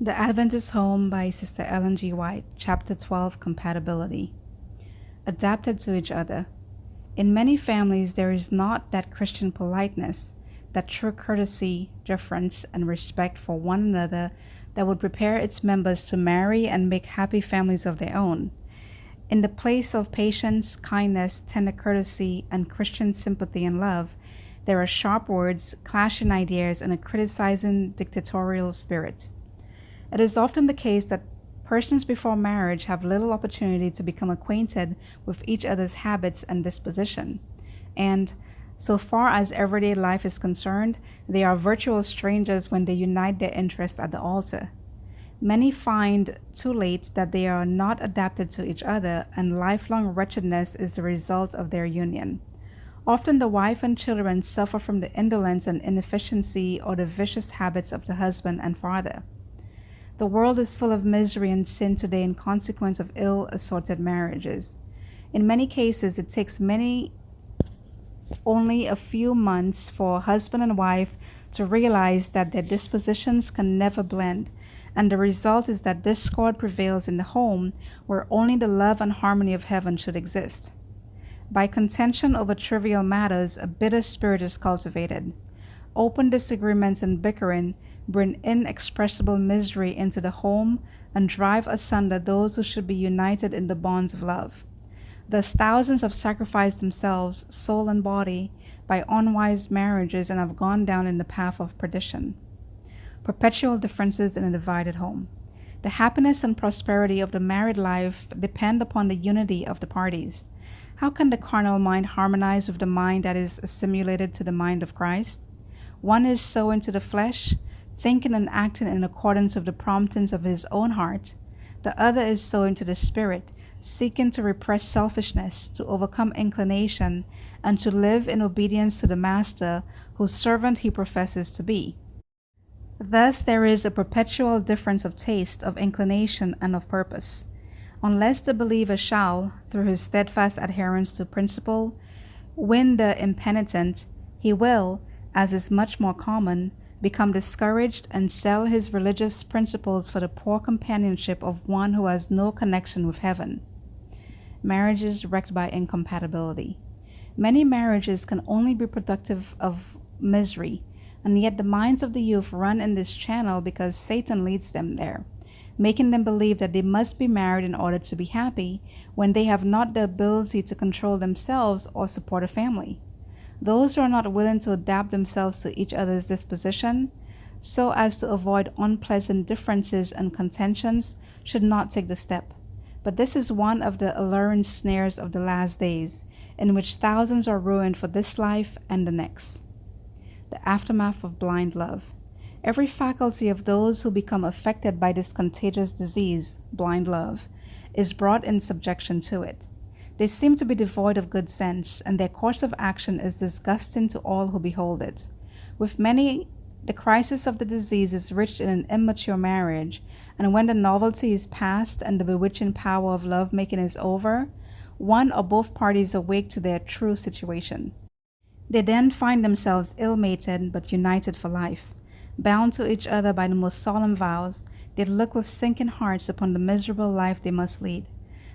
The Adventist Home by Sister Ellen G. White, Chapter 12, Compatibility. Adapted to each other. In many families, there is not that Christian politeness, that true courtesy, deference, and respect for one another that would prepare its members to marry and make happy families of their own. In the place of patience, kindness, tender courtesy, and Christian sympathy and love, there are sharp words, clashing ideas, and a criticizing dictatorial spirit. It is often the case that persons before marriage have little opportunity to become acquainted with each other's habits and disposition, and, so far as everyday life is concerned, they are virtual strangers when they unite their interest at the altar. Many find too late that they are not adapted to each other, and lifelong wretchedness is the result of their union. Often the wife and children suffer from the indolence and inefficiency or the vicious habits of the husband and father. The world is full of misery and sin today in consequence of ill-assorted marriages. In many cases, it takes only a few months for husband and wife to realize that their dispositions can never blend, and the result is that discord prevails in the home where only the love and harmony of heaven should exist. By contention over trivial matters, a bitter spirit is cultivated. Open disagreements and bickering bring inexpressible misery into the home and drive asunder those who should be united in the bonds of love. Thus, thousands have sacrificed themselves, soul and body, by unwise marriages and have gone down in the path of perdition. Perpetual differences in a divided home. The happiness and prosperity of the married life depend upon the unity of the parties. How can the carnal mind harmonize with the mind that is assimilated to the mind of Christ? One is so into the flesh, thinking and acting in accordance with the promptings of his own heart. The other is so into the spirit, seeking to repress selfishness, to overcome inclination, and to live in obedience to the Master, whose servant he professes to be. Thus there is a perpetual difference of taste, of inclination, and of purpose. Unless the believer shall, through his steadfast adherence to principle, win the impenitent, he will, as is much more common, become discouraged and sell his religious principles for the poor companionship of one who has no connection with heaven. Marriages wrecked by incompatibility. Many marriages can only be productive of misery, and yet the minds of the youth run in this channel because Satan leads them there, making them believe that they must be married in order to be happy when they have not the ability to control themselves or support a family. Those who are not willing to adapt themselves to each other's disposition, so as to avoid unpleasant differences and contentions, should not take the step. But this is one of the alluring snares of the last days, in which thousands are ruined for this life and the next. The aftermath of blind love. Every faculty of those who become affected by this contagious disease, blind love, is brought in subjection to it. They seem to be devoid of good sense, and their course of action is disgusting to all who behold it. With many, the crisis of the disease is reached in an immature marriage, and when the novelty is past and the bewitching power of love-making is over, one or both parties awake to their true situation. They then find themselves ill-mated but united for life. Bound to each other by the most solemn vows, they look with sinking hearts upon the miserable life they must lead.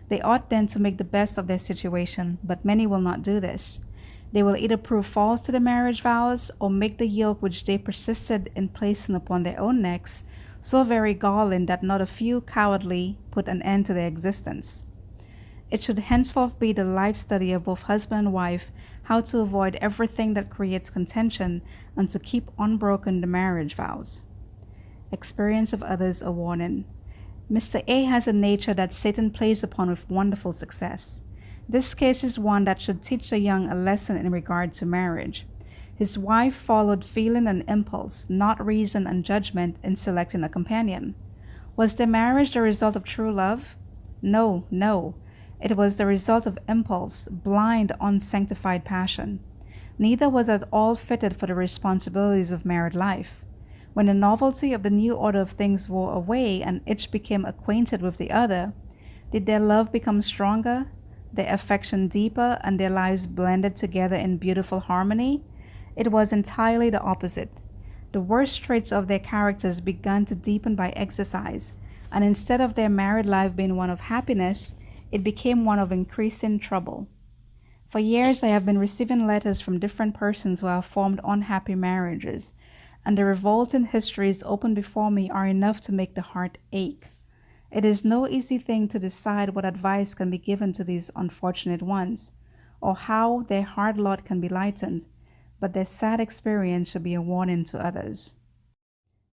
They ought then to make the best of their situation, but many will not do this. They will either prove false to the marriage vows, or make the yoke which they persisted in placing upon their own necks so very galling that not a few cowardly put an end to their existence. It should henceforth be the life study of both husband and wife how to avoid everything that creates contention and to keep unbroken the marriage vows. Experience of others a warning. Mr. A has a nature that Satan plays upon with wonderful success. This case is one that should teach the young a lesson in regard to marriage. His wife followed feeling and impulse, not reason and judgment, in selecting a companion. Was their marriage the result of true love? No, no. It was the result of impulse, blind, unsanctified passion. Neither was at all fitted for the responsibilities of married life. When the novelty of the new order of things wore away and each became acquainted with the other, did their love become stronger, their affection deeper, and their lives blended together in beautiful harmony? It was entirely the opposite. The worst traits of their characters began to deepen by exercise, and instead of their married life being one of happiness, it became one of increasing trouble. For years, I have been receiving letters from different persons who have formed unhappy marriages, and the revolting histories open before me are enough to make the heart ache. It is no easy thing to decide what advice can be given to these unfortunate ones, or how their hard lot can be lightened, but their sad experience should be a warning to others.